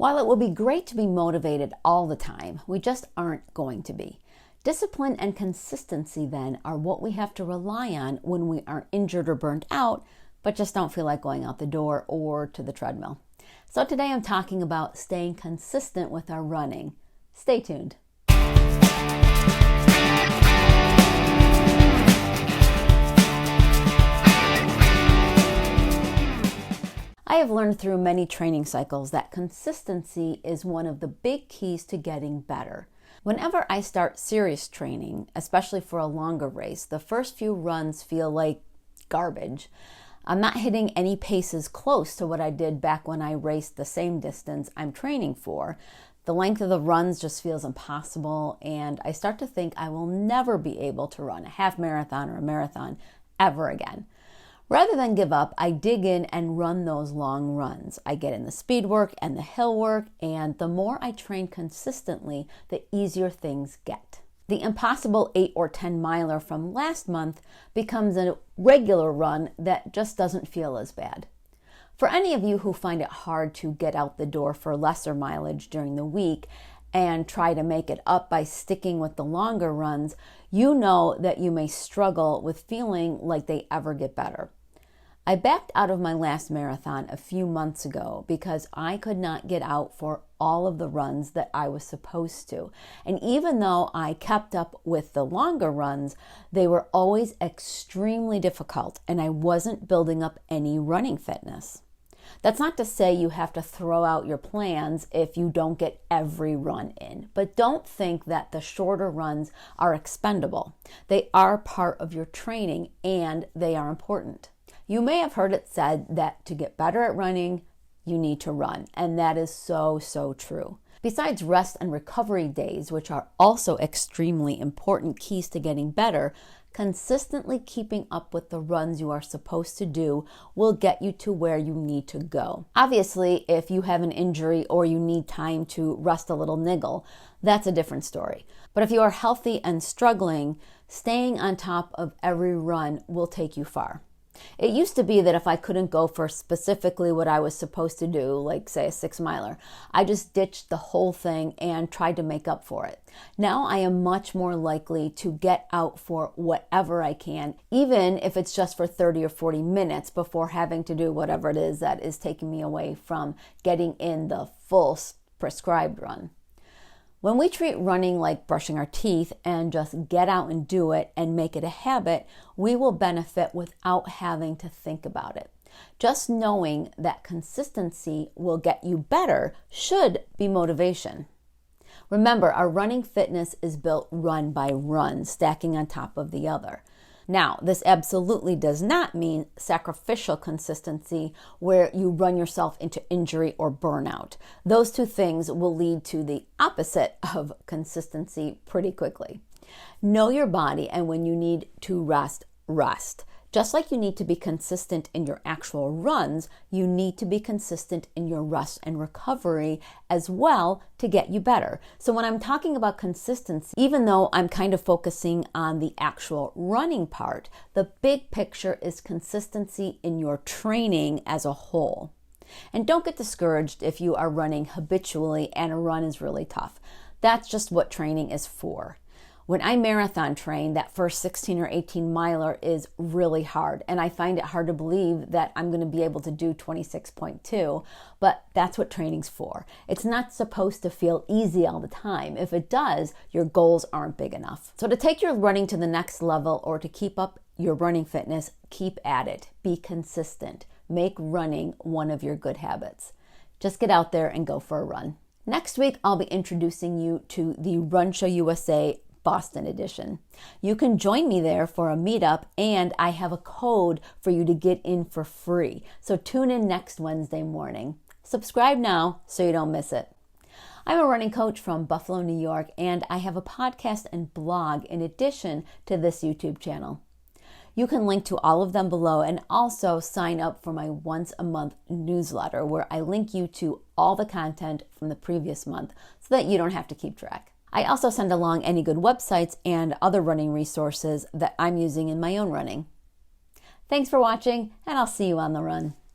While it will be great to be motivated all the time, we just aren't going to be. Discipline and consistency then are what we have to rely on when we are injured or burned out, but just don't feel like going out the door or to the treadmill. So today I'm talking about staying consistent with our running. Stay tuned. I have learned through many training cycles that consistency is one of the big keys to getting better. Whenever I start serious training, especially for a longer race, the first few runs feel like garbage. I'm not hitting any paces close to what I did back when I raced the same distance I'm training for. The length of the runs just feels impossible, and I start to think I will never be able to run a half marathon or a marathon ever again. Rather than give up, I dig in and run those long runs. I get in the speed work and the hill work, and the more I train consistently, the easier things get. The impossible 8 or 10 miler from last month becomes a regular run that just doesn't feel as bad. For any of you who find it hard to get out the door for lesser mileage during the week and try to make it up by sticking with the longer runs, you know that you may struggle with feeling like they ever get better. I backed out of my last marathon a few months ago because I could not get out for all of the runs that I was supposed to. And even though I kept up with the longer runs, they were always extremely difficult and I wasn't building up any running fitness. That's not to say you have to throw out your plans if you don't get every run in, but don't think that the shorter runs are expendable. They are part of your training and they are important. You may have heard it said that to get better at running, you need to run, and that is so true. Besides rest and recovery days, which are also extremely important keys to getting better, consistently keeping up with the runs you are supposed to do will get you to where you need to go. Obviously, if you have an injury or you need time to rest a little niggle, that's a different story. But if you are healthy and struggling, staying on top of every run will take you far. It used to be that if I couldn't go for specifically what I was supposed to do, like say a 6 miler, I just ditched the whole thing and tried to make up for it. Now I am much more likely to get out for whatever I can, even if it's just for 30 or 40 minutes before having to do whatever it is that is taking me away from getting in the full prescribed run. When we treat running like brushing our teeth and just get out and do it and make it a habit, we will benefit without having to think about it. Just knowing that consistency will get you better should be motivation. Remember, our running fitness is built run by run, stacking on top of the other. Now, this absolutely does not mean sacrificial consistency where you run yourself into injury or burnout. Those two things will lead to the opposite of consistency pretty quickly. Know your body, and when you need to rest, rest. Just like you need to be consistent in your actual runs, you need to be consistent in your rest and recovery as well to get you better. So when I'm talking about consistency, even though I'm kind of focusing on the actual running part, the big picture is consistency in your training as a whole. And don't get discouraged if you are running habitually and a run is really tough. That's just what training is for. When I marathon train, that first 16 or 18 miler is really hard, and I find it hard to believe that I'm going to be able to do 26.2, but that's what training's for. It's not supposed to feel easy all the time. If it does, your goals aren't big enough. So to take your running to the next level or to keep up your running fitness, keep at it. Be consistent. Make running one of your good habits. Just get out there and go for a run. Next week, I'll be introducing you to the Run Show USA Boston edition. You can join me there for a meetup, and I have a code for you to get in for free. So tune in next Wednesday morning. Subscribe now so you don't miss it. I'm a running coach from Buffalo, New York, and I have a podcast and blog in addition to this YouTube channel. You can link to all of them below and also sign up for my once a month newsletter where I link you to all the content from the previous month so that you don't have to keep track. I also send along any good websites and other running resources that I'm using in my own running. Thanks for watching, and I'll see you on the run.